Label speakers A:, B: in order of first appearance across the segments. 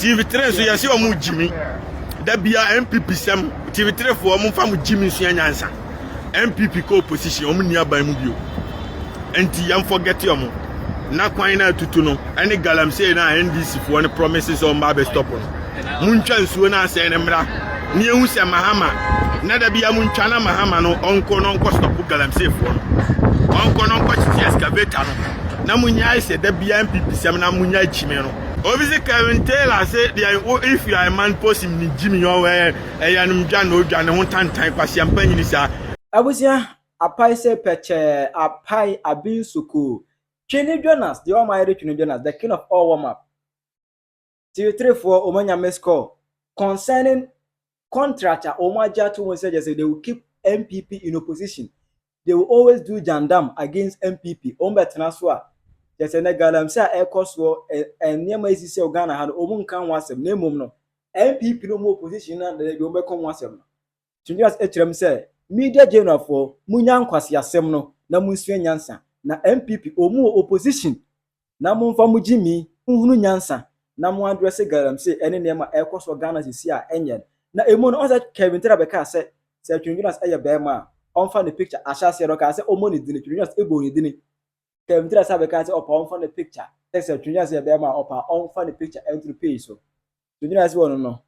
A: TV3 so yesi omu Jimmy da bia NPP sem TV3 for omu fa mu Jimmy so nyansa NPP ko opposition omu ni aban mu bio enti yam forget omu na kwan na tutu no ani Galamsey na NDC for ne promises on ma be stop no muntwa nsuo na ase ne mra ni ehu se mahama na da bia muntwa na mahama no onko stop Galamsey for no onko chiti excavator no na munya ise da bia NPP sem na munya Jimmy no Ofui Kevin Taylor say if you are a man post him Jimmy your way eyanum dwa no dwa ne ho tantan kwase ampanyi ni sa
B: abusia apai se peche apai abin suku Twene Jonas the almighty Twene Jonas the king of all warm up TV3 for omanya mesco concerning contractor omaja to one say they will keep NPP in opposition. They will always do jandam against NPP ombetena so a yes na Galamsey ekoso enema isisi Ghana ha omun kan wasem na emom no NPP no mo opposition na they go be kon wasem no Tunjas etrem say media general for munya nkwase asem no na munsua nyansa na NPP omu opposition na mumfa mu Jimmy nhunu nyansa na mu address Galamsey ene nema ekoso Ghana sisi a enye na emu no oza Kevin Taylor beka say Tunjas eye bema onfa the picture ashase ro ka say omo ni dini Tunjas ebo ni dini Kevin Taylor sabe ka say opa onfa the picture say Tunjas eye bema opa onfa the picture entry page so Tunjas won no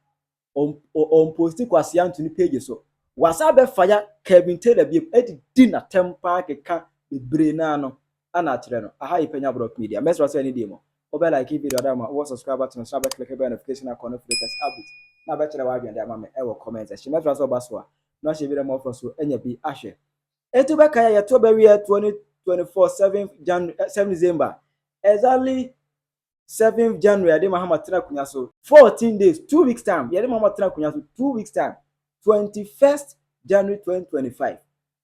B: on post kwase antuni page so wasabe fire Kevin Taylor bi edi na tempa keka ebre na no ana kire no aha Penyah Block Media mesra so any dey mo obe like video da ma wo subscribe button so click the notification icon for latest updates na be kire wa adwan da ma me e wo comment e mesra so baso a no she video mo so enya bi ahwe etu be kaya yeto be we 2024 7 December exactly 7th January de Mahama tena kunya so 14 days 2 weeks time ye de Mahama tena kunya so 2 weeks time 21st January 2025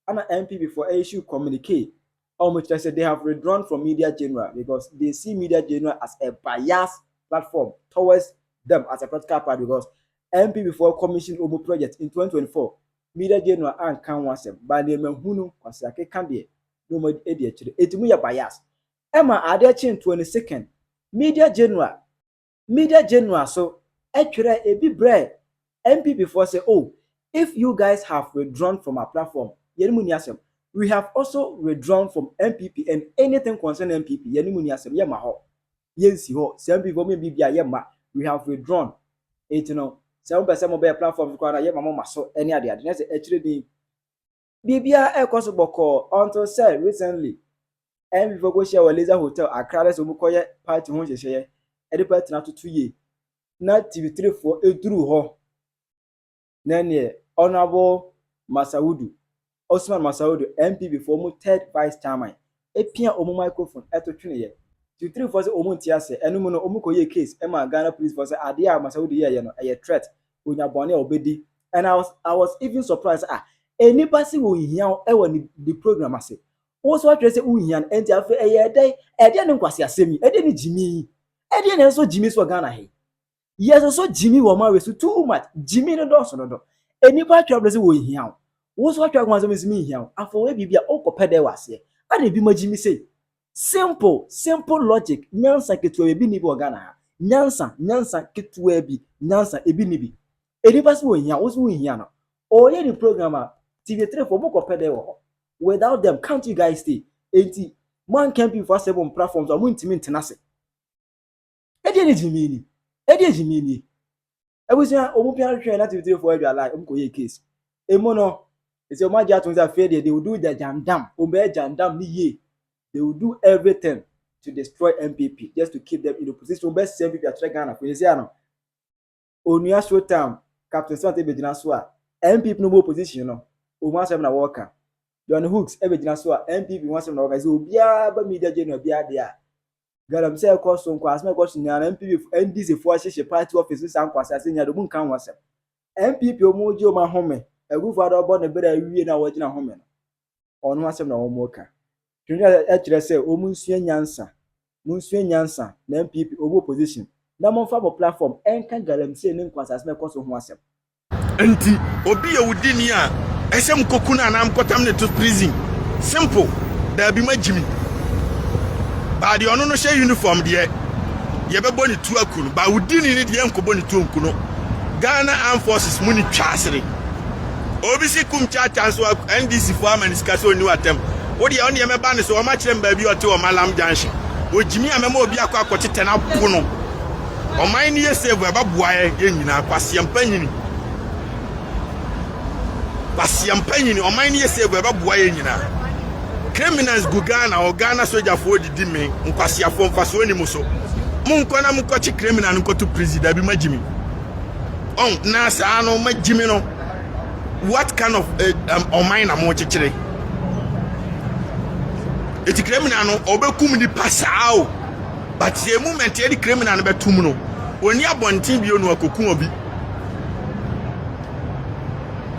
B: ana NPP for issue communique almost said they have withdrawn from media general because they see media general as a biased platform towards them as a political party because NPP for commission Omo project in 2024 media general and can wasem ba na emehunu kwase akeka de no mo edi akire etimu ya bias ema ade chin 22nd media general so atwere ebi bre NPP for say oh if you guys have withdrawn from our platform yenimu ni asem we have also withdrawn from NPP and anything concerning NPP yenimu ni asem yema ho yensi ho some people me bibia yema we have withdrawn it you know some person mobile platform kwa na yema mo maso any ade na say akire din bibia ekoso boko until said recently NPP go share wa Laser Hotel Accra so mukoye party ho hyehyeye ede party na tutu ye na TV3 for eduru ho na ne honorable Osman Masaudu NPP for mu third vice chairman epia omu microphone eto twene ye TV3 for say omu ntiase enum no omu koye case ema Ghana police for say ade a Masaudu ye no eye threat onya bone obedi and I was even surprised anybody wo hia e the program ase wo so atwe say wo hia enti afa eye ede ne nkwase asemi ede ne Jimmy ede ne so Jimmy so Ghana he yes so Jimmy wo ma we so too much Jimmy no do so no do anybody trouble say wo hia wo so atwa gwan so mesimi hia afo we bibia okopede wase ade bi ma Jimmy say simple logic nyansa ketuwa bi ni bi Ghana ha nyansa ketuwa bi nyansa ebi ni bi anybody wo hia wo so wo hia no oye the program TV3 for book of without them can't you guys stay 80 man can be for 7 platforms or multi tenase edi Jimmy e was ya omupia train na TV3 for your life umkoye case emono it's your magic to say they will do the jandam jandam ni ye they will do everything to destroy NPP just to keep them in the position best NPP at Ghana for you no onua show time Captain Sante be dina so a NPP no more position no o ma sem na worker John Hooks e be dina so a NPP wan sem na worker so bia ba media general bia de a Galamsey ko so nko asme ko so na NPP NDC for hye party office san kwasa se nya do mun kan wasem NPP o mo ji o ma home egufo ado bo ne bere awie na wo gina home no ono asem na wo mo ka twene e kire se o munsua nyansa na NPP o position na mo fa bo platform enka Galamsey ne nkwasa asme ko so ho asem
A: enti obi ye wudini a esem kokuna na amkotam ne to prison simple da bi ma Jimmy ba de ono no share uniform de yɛbɛbɔ ne tu akuno ba wodini ne deɛ nkɔbɔ ne tu nkuno Ghana Armed Forces mu ni twasere obi si kum chacha so NDC fo amani sika so ni watem wo de on yɛmɛba ne so o ma kyerɛ mba bi ɔte o malam junction ojimi amema obi akɔ akɔtete na po no ɔman ne yɛ save ɛbaboa yɛ nyina kwasiampanyini ɔman ne yɛ save ɛbaboa yɛ nyina criminals go Ghana o Ghana soldier fo didi me nkwasiafo mfaso ni mu so munkɔ na munkɔkye criminal nkɔto president bi magimi on na saa no magimi no what kind of ɔman na mo kyekyere eti criminal no obekum ni pasao but the moment the criminal no betum no oni abontin bio no akokun obi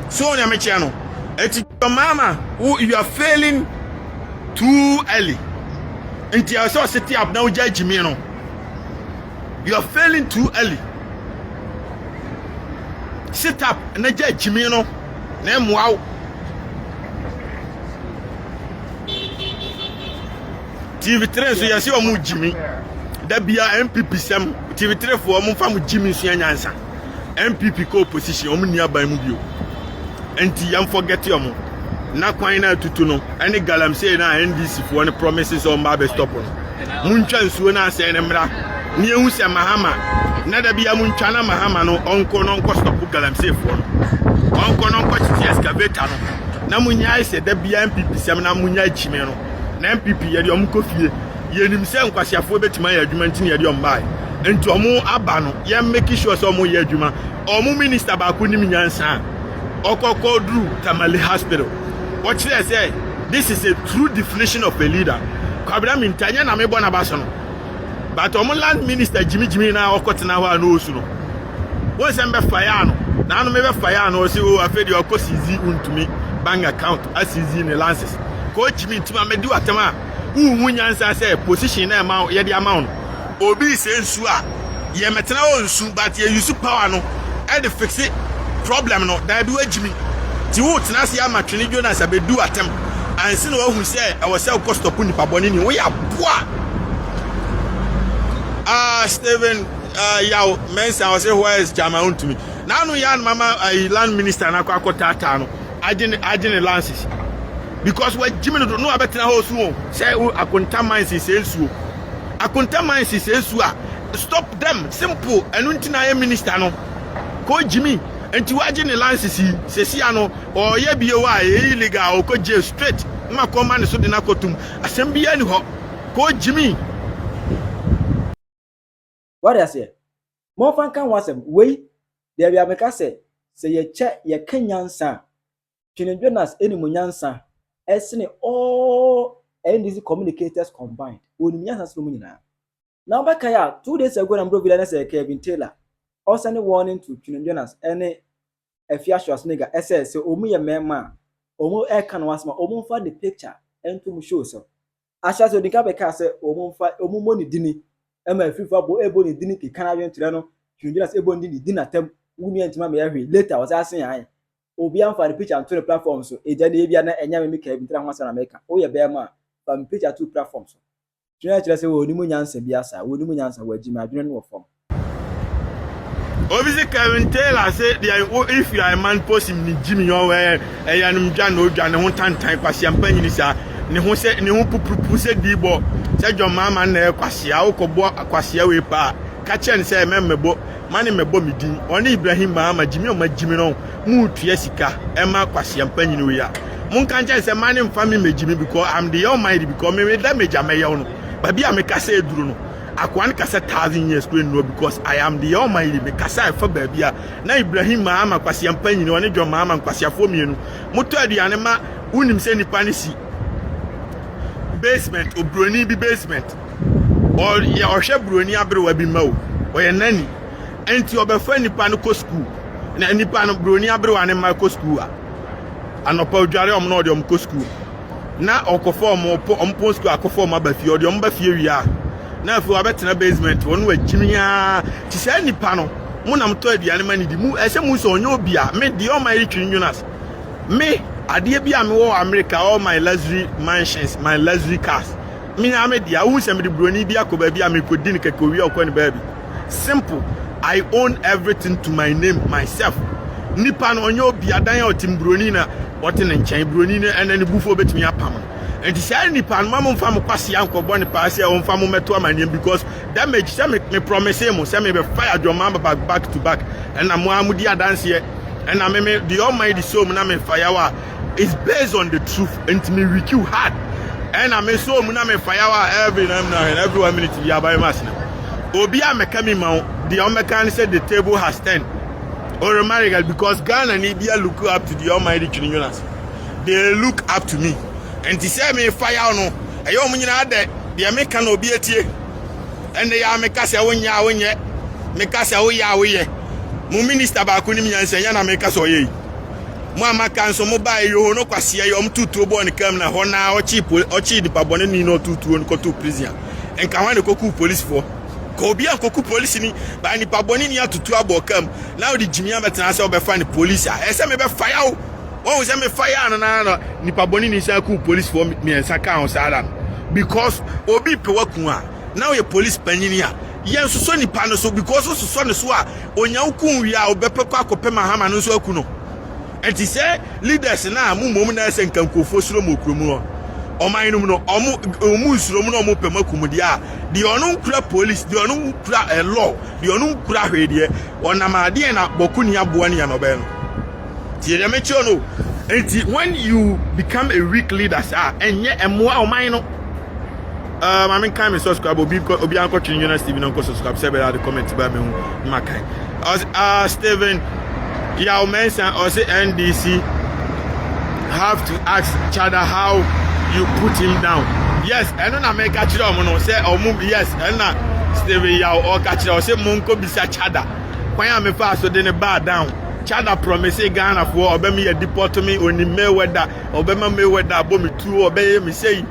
A: so on ameche no eti mama you are failing too early until I saw city up now judge me no you are failing too early sit up na judge me no na muaw TV3 so yesi omu jimi da bia NPP sem TV3 fo omu fa mu jimi so nyansa NPP ko opposition omu ni aban mu bio enti yam forget omu na kwan na tutu no ene Galamsey na NDC fo ne promises on ba be stop no muntwa nsuo na ase ne mra ne ehu se mahama na da bia muntwa na mahama no onko no onko stop Galamsey fo no onko no onko chi excavator no na munya ise da bia NPP sem na munya chime no na NPP yɛ de ɔmo kofie yɛ nim sɛ nkwasiafo betima yɛ adwuma nti yɛ de ɔmo bae enti ɔmo aba no yɛ make sure sɛ ɔmo yɛ adwuma ɔmo minister baako nim nyansa ɔkɔkɔ dru Tamale hospital ɔkyerɛ sɛ this is a true definition of a leader kwabra mintanya na mebɔ na baso no but ɔmo land minister jimi na ɔkɔtena hɔ a no osu no wɔn sɛ mbɛ fire no na no mebɛ fire no ɔsi o afedi ɔkɔ sizi untumi bank account asizi ne lances coach me to me do atama wu nyansa say position na ma ye de amount obi say nsu a ye metena o nsu but ye use power no e de fix it problem no da bi wagimi ti wo tena se ama Twene Jonas abedu atem ansi na wo hu say e wo say ko stop ni paboni ni wo ya boa Steven yaw mensa I say where is Jama to me now no yan mama land minister na kwakota ata no agene lances because what Jimmy do no abetina ho so say akonta mines is ensuo akonta mines is ensuo stop them simple enu ntina ye minister no ko Jimmy enti waje ne license sesi ano o ye biye wa illegal o ko je straight ma ko man so de na kotum asem biya ni ho ko Jimmy
B: what I say mo fan kan wasem we there be ameka say ye che ye kanyansa Twene Jonas eni munyansa esne all NDC communicators combined onimyansa so munyina now back ya 2 days ago na bro villa say Kevin Taylor also any warning to Twene Jonas any afiashwas nigga SS omu ye mema omu e kan wasma omu fa the picture entum show so asha so dinka be ka say omu fa omu mo ni dini e ma fifa bo ebo ni dini ki kan adwentre no Twene Jonas ebo ni dini atem wunu entima me yahwe later was asen an obi am for the picture on two platforms so e jade bia na enya me Kevin Taylor ho na America o ye be ma from picture two platforms so Twene Jonas say wo ni mu nyansa bia sa wo ni mu nyansa waji ma adwene no form
A: obviously Kevin Taylor say if you are a man posting ni Jimmy your way eyanum dwa no dwa ne ho tantan kwase ampanyini sa ne ho se ne ho pupupu se dibo se John mama na kwase a ukobo kwase we pa ka chen say memebo mane mebo midin oni Ibrahim mama Jimmy o ma Jimmy no mu tua sika e ma kwase ampanyini we ya mun kan chen say mane mfa me Jimmy because I'm the almighty because me damage ameyo no babi amekasa eduru no akwan kasa 1000 years to know because I am the almighty me kasa fa babia na Ibrahim mama kwase ampanyini oni John mama kwase afo mienu muto aduane ma unim se nipa ne si basement obroni bi basement or ya ohwe broni abrewa bi mawo oye nani enti obefa nipa no ko school na nipa no broni abrewa ne ma ko school a anopa odware om no de om ko school na okofo om po school akofo ma ba fie ode om ba fie wi a na afu abetena basement wonu wagimia ti say nipa no munam to aduane mani di mu ehye mu so onyo obi a me di o my Twene Jonas me ade bia me wo America all my luxury mansions my luxury cars me amedia who send me the brony bia ko baby amekodin kekowi okon baby. Simple. I own everything to my name myself. Nipa no onyo bia dan o tim brony na wote ne nchen brony na ene ne bufo betumi apam. And the same nipa no mama mfa mo kwase ankobo ne pa se o mfa mo meto amanem because damage say me promise him say me be fire your mama back to back and na mo amudi adanse and na me the almighty so na me fire wa is based on the truth and me weak you hard and I me so na me fire wa every 1 minute ya by machine obi ameka me ma the omeka said the table has 10 or America because Ghana and India look up to the almighty Twene Jonas. They look up to me. And to say me fire no, I owe me na de the American obi etie. And they are make us a wonye, make us a we. Mu minister ba kuni mi yanse ya na make us oye. Mu amaka nso mo ba yo no kwase ya om tutu bo ne kam na ho na ochi di pabone ni no tutu on ko to prison. En ka wan ko ku police for. Ko obi an ko ku police ni ba ni pabone ni atutu abo kam. Now the jimia betena se obefa ni police a. E se me be fire o. Oh, say me fire na nipa boni ni say ku police for me nsaka on sada because obi pe waku a now your police panyini a yen so nipa no so because so ne so a onya ku wi a obepekwa akope mahama no so aku no enti say leaders na mumom na say nkankofo suro mokromu no oman no no omu suro mu no omu pemakum dia the onu kura police the onu kura a law the onu kura hwede onamade na boku ni aboa ni ya no be no. When you become a weak leader, and yet and more minor, I mean, kind of subscribe. Obi Uncle Twene Jonas Steven Uncle subscribe. Say below the comment by me, my kind. Steven, Yao mention or say NDC have to ask Chada how you put him down. Yes, and then I make a chiro mono say or yes, and na Steven Yao or catch or say Monko bisa Chada. Why am I fast so then a bar down? Chada promise Ghana for obey a deport me on the Mayweather, Obama Mayweather, bomb me two, obey me say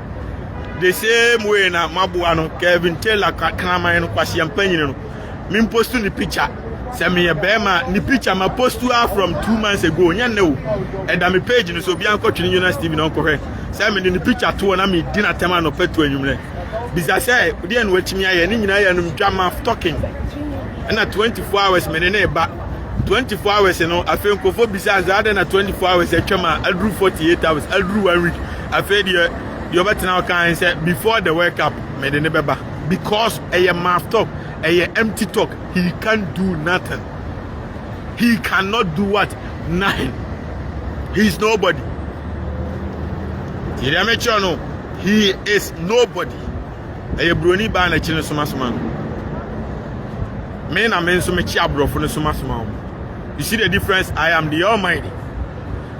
A: the same way na Mabuano, Kevin Taylor, Kama and Kwasi and Penyah. Me post the picture. Send me a bema, the picture my post to her from 2 months ago. You know, and I'm a page in so Bianco Twene Jonas Steven Uncle. Send me the picture to an me dinner time no petu and you. Because I say, we didn't watch me, I and drama talking. And at 24 hours, me back. 24 hours, you know, I feel for besides other than 24 hours, I drew 48 hours, I drew 1 week. I feel you're better now, can say before the wake up, made a neighbor because a mouth talk, a empty talk, he can't do nothing. He cannot do what? Nothing. He's nobody. He is nobody. A brony ban a chin sumasman. Men are men so much abro for the sumasman. You see the difference? I am the Almighty.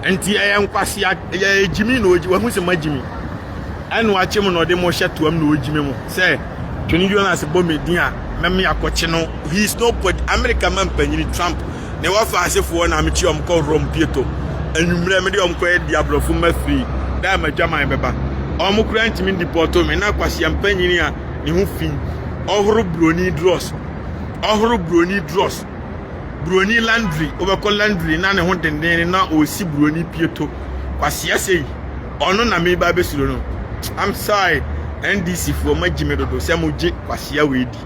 A: And I am Kwasi Jimmy no who's a Jimmy. And watch him no demo shut to him no Jimmy. Say, Twene Jonas bomb dia, Mammy Acochino. He is no but American man penny Trump. Never fast if one amateur called Rome Pieto. And you remember the unquiet Diablo from my free. That my Jama Baba. Almost granting me the portal, and now Kwasi and Penyah, new fin. All brony dross. All brony dross. Brony Landry, overcall Landry, none of them now or see Brony Pieto. Kwasi say, or no, me Baby Sulono. I'm sorry, NDC for my Jimedo, Samuji, Kwasia Wedi.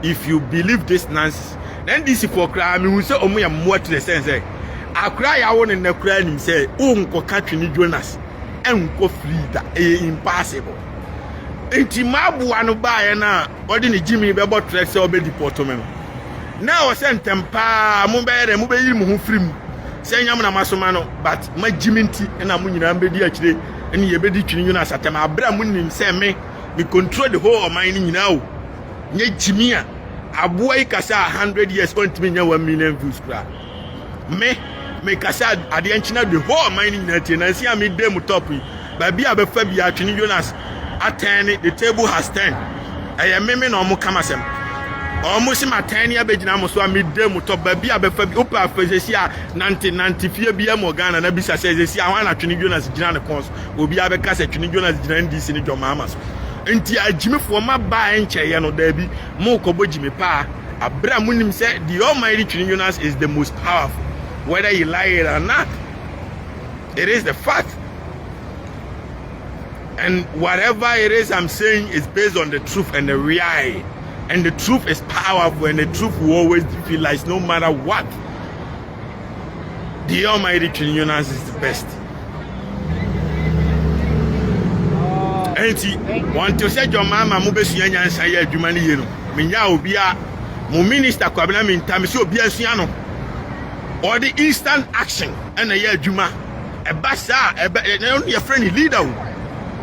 A: If you believe this nonsense, then this for crime, we say, oh, me am more to the sense. I cry, I want in the crying, say, oh, Twene Jonas, and go free that impossible. Ain't Mabu and buy now, or didn't Jimmy about Trex or Betty Portman. Now I sent them pa Mumbai and Mumbai Muhufrim, saying I'm a Masomano, but my Jimmy and I'm winning actually, and you better Twene Jonas at my Bramun say me control the whole of mining now. Yet Jimmy, a boy Casa 100 years on to me 1 million views. Me Casa at the engine of the whole mining net and I see I made them top me. But be a Fabia Twene Jonas at 10, the table has 10. I am me no more Kamasem. Almost my 10 year bed now, so I made them top baby. I be upper for this year 1994 be a Morgan and Abisa says, this year I want Twene Jonas General Cons will be able to cast a Twene Jonas General DC in your mamas. Until Jimmy for my buy and chair, no Debbie, Mokobo Jimmy Pa. Abramunim said the Almighty Twene Jonas is the most powerful, whether you lie it or not. It is the fact. And whatever it is I'm saying is based on the truth and the reality. And the truth is powerful, and the truth will always feel like no matter what. The Almighty Twene Jonas is the best. And want to say your mama mubesua nyansa ya adwuma ne yenu. Menya obia mo minister kwabena mintam se obia suano. Or the instant action and ya adwuma. Ebasa ebe your friend leader.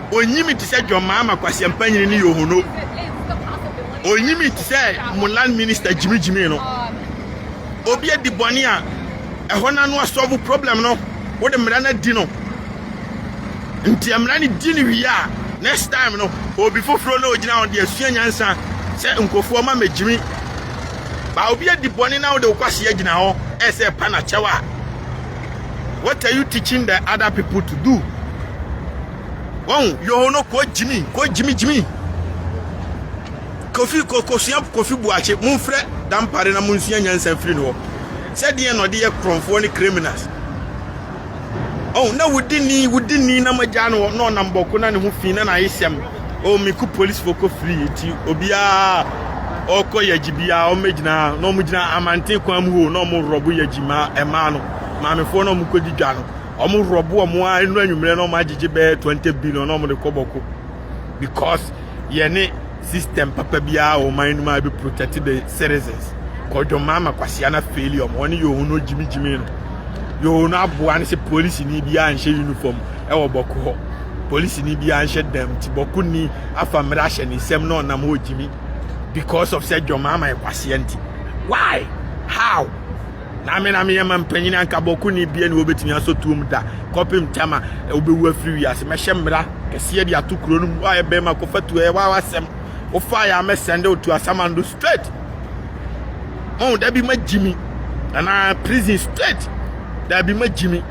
A: Onyimi to say your mama kwase ampanyi ni yohono. Onyimi to say mo land minister Jimmy no. Obia di boni a ehona no solve problem no. Wo de mra na di no. Nti amra ni di ni wi a next time no obi foforo na ogina on de asua nyansa se nkofo ma megimi ba obi adi boni na wo de kwase agina ho e se pa na chewa. What are you teaching the other people to do? You no ko Jimmy kofi buache munfre dampare na munsua nyansa free no said the no de kromfo ni criminals. Na wudini na majano no namboko na ne ho fi na na yesem miku police for ko free ti obia oko yagibia o megina no mugina amante kwam ho no mo robo yagima ema no maamefo no mukodi dwa no o mo robo o mo anu anwumre no ma agige be 20 billion no mo de koboko because ye ne system papa bia o man ma be protect the citizens ko do mama kwase na failure mo ne yo no jimi no yo na boa ne se police ni bia anhye uniform e wo boko ho police ni bia anhye dem ti boko ni afamra hye ni sem no na mo jimi because of said your mama e kwase anti. Why? How? Na me yema mpanyin anka boko ni bia ni obetimi asotum da kopim tama obewu afiri ase me hye mra kese de atokuro no wa e be ma ko fatu e wa wasem o fire me send to asamando straight da bi ma jimi ana prison straight da bi ma jimi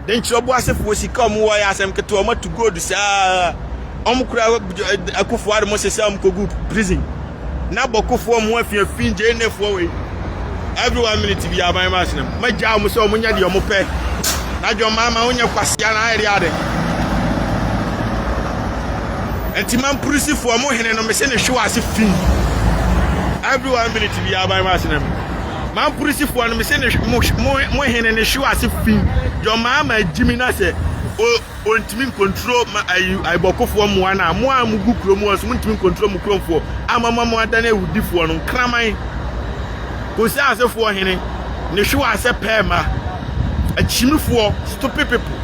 A: then chobo asefo sika mo wa ya asem keto ma to go do sa omkura akufo ade mo sese am kogu prison na bokofo mo afiafin je nefo we every 1 minute bi aban ma sinem ma ja mo se o nya de o mo pe na jo mama onya kwasia na area ade entiman purisifo mo hene no me se ne hwe asefin every 1 minute bi aban ma sinem man purisifo no me se ne mo hene ne hwe asefin jo mama jimi na se o ntimi control ma ai bokofo mo ana mo amugu kromo so ntimi control mo kromfo amama mo adana ewudifo no kraman ko se asefo hene ne hwe asepema achimifo stupid people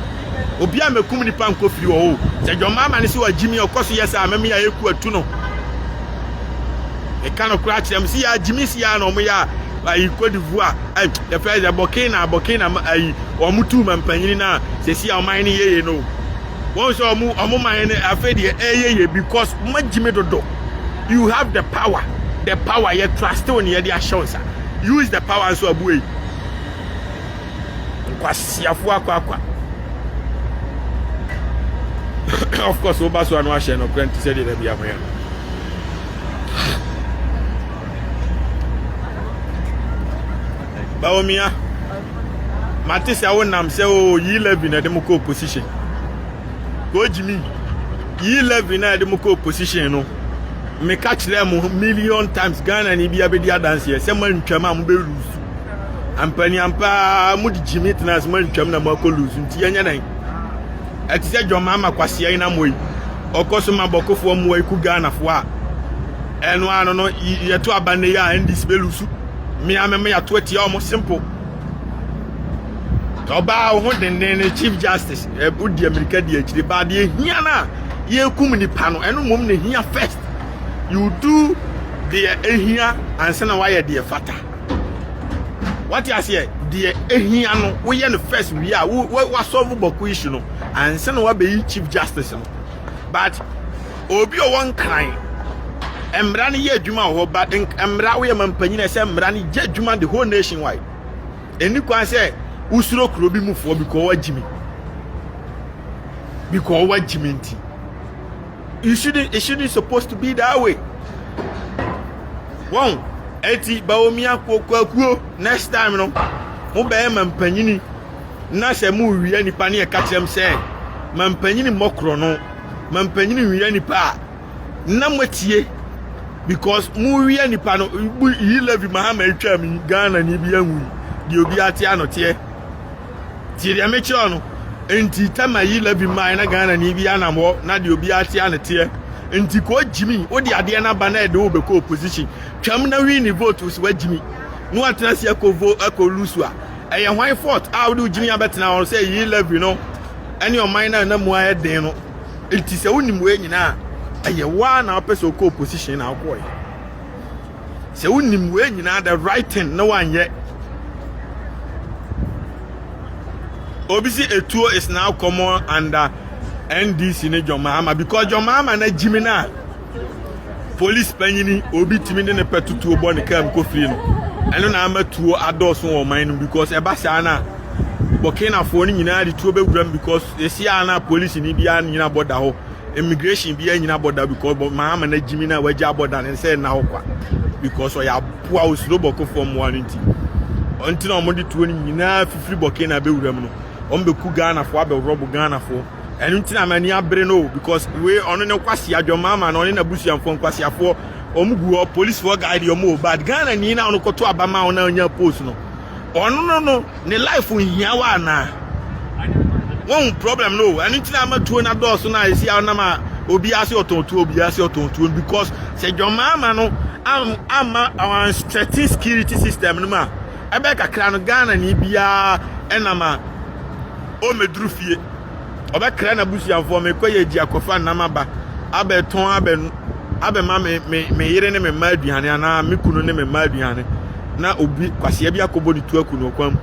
A: obi amekum ni pan kofiri wo se jo mama ne se wa jimi okoso yesa amemi ya eku atu no e kan okra kire am si ya jimi si ya no mo ya ai Côte d'Ivoire the first Burkina ai o mutu mampanyini na se si oman ni yeye no won so omo man ne afedi eyeye because majimi dodo you have the power you trust on ye dia shows use the power so abuei kwasiafo akwa of course obaso anu ahye no grant said it be amoya Baomia Matisse awonam se o yi levi na dem ko opposition go jimi yi levi na dem ko opposition no me catch them million times Ghana ni bia be dia dance here se man twama mo be lose ampani ampa mo di jimi tnas man twam na mo ko lose nti anya nan ati se dwoma ma kwase ina moyi okoso ma bokofo mo iku Ghana fo a eno ano no yeto abane ya ndis be lose me ameme ya to ati almost simple oba ho den chief justice udi America di akiri ba de hia na ye kum ni pa no eno mom na hia first you do the ehia ansa na why the fata what you say the ehia no we ye no first we are we solve boku issue no ansa na wa be chief justice no but obi o won kan emra ne ye adwuma ho but emra we mampanyi na say emra ne ye adwuma the whole nation wide eni kwan say usuro kuro bi mufo because wa jimi nti it shouldn't supposed to be that way. One eti baomia kwakuo next time no mo be mampanyini na se mu wiye nipa ne e ka kyerem se mampanyini mokro no mampanyini wiye nipa na motie because mu wiye nipa no yi levi mahama etwa mi Ghana ni bi anwu di obi ate anote tie dia mechi ono enti tama yi levi mai na Ghana ni bi anamo na di obi ate anote enti ko jimi odi ade na ba na e de obeko opposition twam na wi ni vote us wa jimi no atena se ako lusu a eye hwan fort a wo jimi abetena on say yi levi no any o mine na mu aye den no enti se wonim we nyina eye wa na opese ko opposition na akoy se wonim we nyina the right thing no one yet obisi etuo is now common under NDC ne John Mahama because John Mahama na jimi na police panyini obi timi ne petutu obo ne kam ko free no eno na amatuo adoso wo man because eba sha na Burkina Faso ni nyina di tuo bewuram because esi ana police ni bia nyina border ho immigration bia nyina border because Mahama na jimi na waja border ne say na ho kwa because o ya poa osuro boko from one until no mo di tuo ni nyina fifiri Burkina bewuram no ombeku Ghana fo abe robo Ghana fo enu ntina mani abre no because we ono ne kwase John Mahama no ne na busuamfo kwase afo omugu police for guide omo bad Ghana ni na ono koto abama ona nya post no ono no ne life nhia wa na one problem no enu ntina amatuo na do so na esi na ma obi ase otonto obi ase otonto because se John Mahama no ama our security system no ma ebe kakra no Ghana ni bia enama o medru fie obekra na busuamfo me koye ji akofa na maba abeton abe ma me yire ne me maduane ana me kunu ne me maduane na obi kwase bia kobo ni tu akunu okwam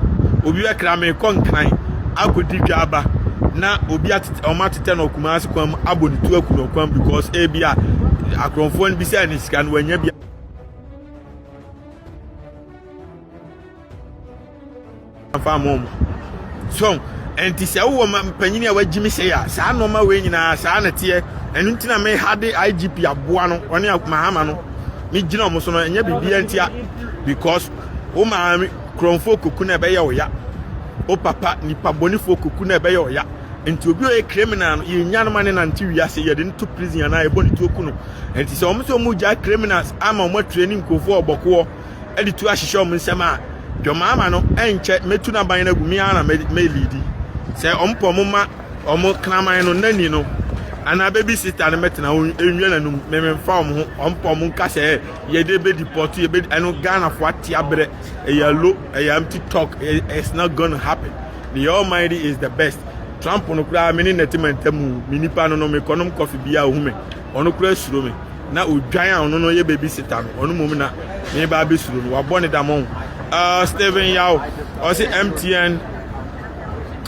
A: obi bekra me konkan akodi dwaba na obi atete na okuma ase kwam aboni tu akunu okwam because e bia akronfo bi se ani sika no wanya bia famom so enti se wo mampanyini a wagimi se ya saa no ma we nyina saa na tie enu ntina me hade IGP aboa no one Mahama no me gina omo so no enya bibia ntia because o ma kronfo koku na be ya oya o papa ni pabonifo koku na be ya oya enti obi o criminal no yenya no mane na nti wiase ye de nto prison na e boni to oku no enti se omo so mu ja criminals ama omo training kofo oboko e di tu ahihye omo nsema John Mahama no enche metu na ban na gumi ana me leadi se ompomma omo kraman no nani no ana baby sister na metena enwe na num mememfa omo ompom nka se ye de be deport ye be eno Ghana fo atia bre yellow am TikTok it's not going to happen. The Almighty is the best. Trump no kra mini netimentamu minipa no me konom coffee bia ohume ono kra suro me na odwan ono no ye baby sister no ono mum na me ba be suro no wa bone da mon Steven Yao or say MTN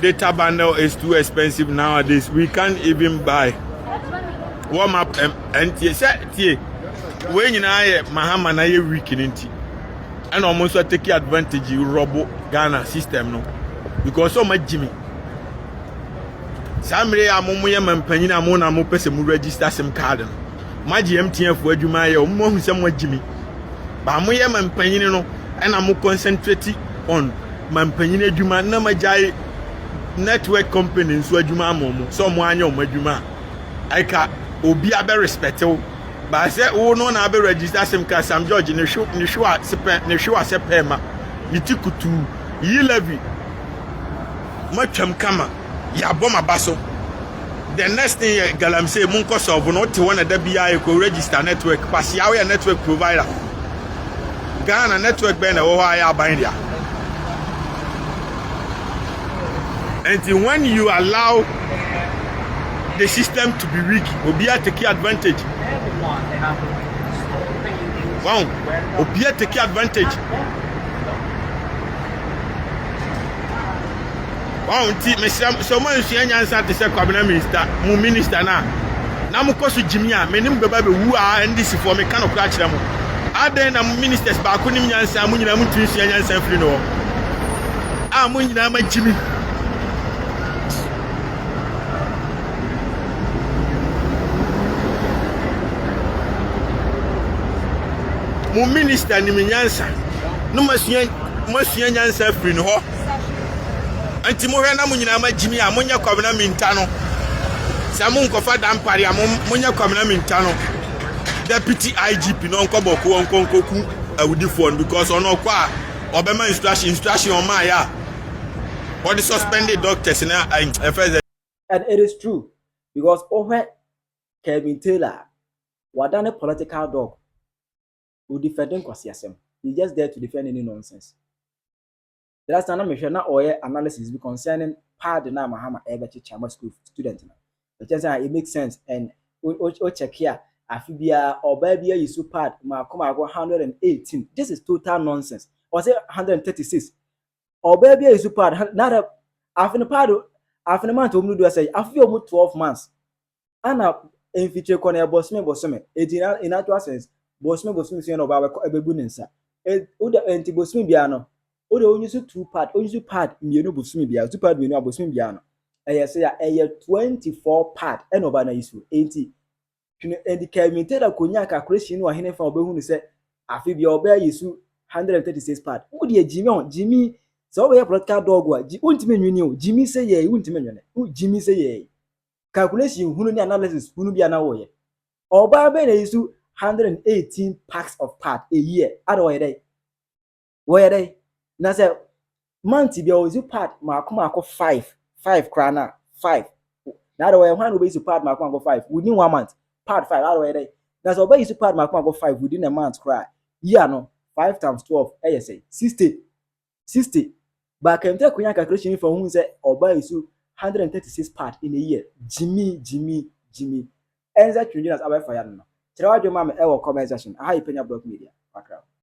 A: data bundle is too expensive nowadays. We can't even buy warm up and tie when you know Mahama na ye weak ninti and almost take advantage you robo Ghana system no because so much Jimmy Samre amomo ye mampanyina amo na mo pese mu register sim card no maji MTN fo adwuma ye mo hu se mo Jimmy ba mo ye mampanyini no and I'm concentrating on mampanyini adwuma na majai network company so adwuma amomo so mo anya o adwuma aika obi abe respect o ba say wo no na abe register sim card Sam George ne show sepe ma yitikutu yi levi matwam kama ya boma baso the next thing Galamsey munko solve no te wona da bia ko register network pass ya we network provider Ghana network be na wo ya ban dia. And when you allow the system to be weak, Obia take advantage. Wow, Obia take advantage. Wow, so man she answer to say cabinet minister, mu minister na mu koso jimia, menim beba be wu a NDC for me kan okra kire mu. Aden na ministers ba ko nim nyansa mu nyina mu twisi nyansa free no. A mu nyina ma jimi. Mu minister ni nyansa no masua nyansa free no ho anti mo hwe na mo nyina ma jimi a mo nya kwabena minta no Samun kofa dampari amonya kwamna mintano. Deputy IGP no nkoboko onkonkoku awudi phone because ono kwa obema instruction on my ya. What the suspended doctors na FS.
B: And it is true because over Kevin Taylor, what done a political dog who defending Kwasiasem. He's just there to defend any nonsense. That's an analysis concerning pardon na Mahama ever Chama school student. It makes sense and we check here. Afibia or baby is so part Makoma 118. This is total nonsense. Or say 136. Or baby is so part not after the part after the month to do say after 12 months. Anna in feature corner bosme in actual sense bosme say no baba ebebunensa e uda enti bosme bia no uda only two part mienu bosme bia two part mienu bosme bia no say 24 part e no ba na isu enti and the Kevin Taylor konya calculation wa hene fa obehu ni say afi bia oba yisu 136 part udi Jimmy so we political dog wa untime nwini o Jimmy say ye untime nwene Jimmy say ye calculation hunu ni analysis hunu bia na wo ye oba be na yisu 118 packs of part a year ado where they na say month bia o yisu part makoma 5 krana 5 na do we one be yisu part makoma 5 within 1 month part 5 ado where they na so oba yisu part makoma 5 within a month cry year no 5 times 12 say 60 but can take kunya calculation for who say oba yisu 136 part in a year. Jimmy. And that Twene Jonas about fire no. Tell you mama comment section. I Penyah Blog Media.